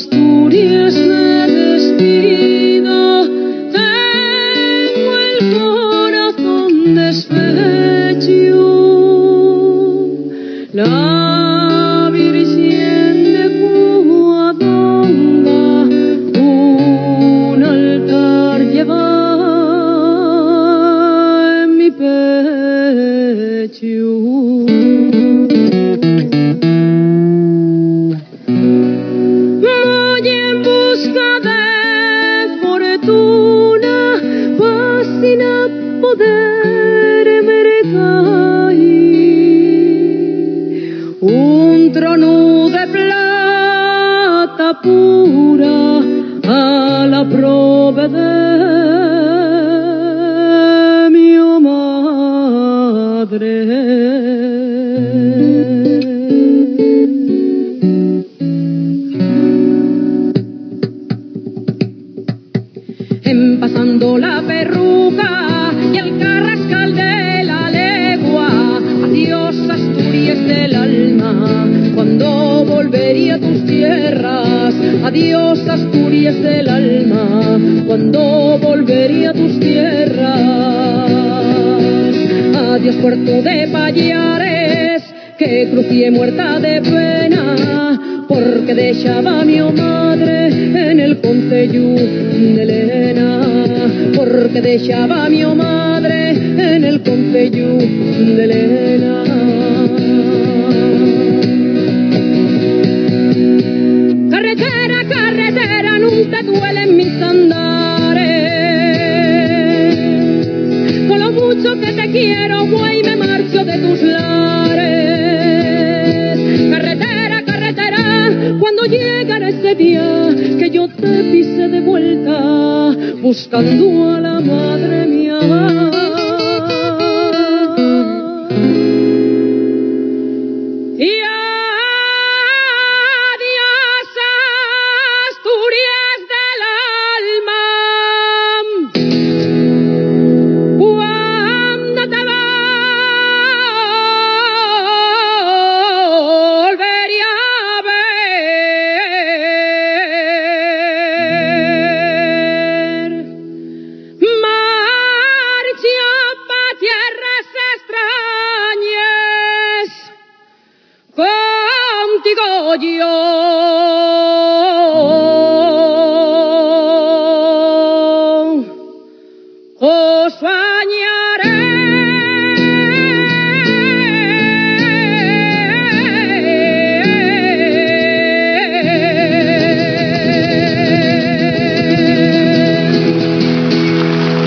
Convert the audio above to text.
Asturias me despido, tengo el corazón despecho. La Virgen de Covadonga un altar lleva en mi pecho. Voy en busca de fortuna, pues sin poder recaer un trono de plata pura a la prove de mi madre. Pasando la perruca y el carrascal de la legua, adiós Asturias del alma, cuando volvería a tus tierras, adiós Asturias del alma, cuando volvería a tus tierras, adiós Puerto de Payares, que crucié muerta de pena, porque dejaba a mi madre en el concello de Elena, porque dejaba a mi madre en el concello de Elena. Carretera, carretera, nunca te duelen mis andares, con lo mucho que te quiero, güey, me marcho de tus lares. Carretera, carretera, cuando llegará ese día que yo te pise de vuelta, buscando a la madre mía. Y adiós Asturias del alma, cuando te volveré a ver. Marcho pa' tierras extrañas, contigo yo. Os sueño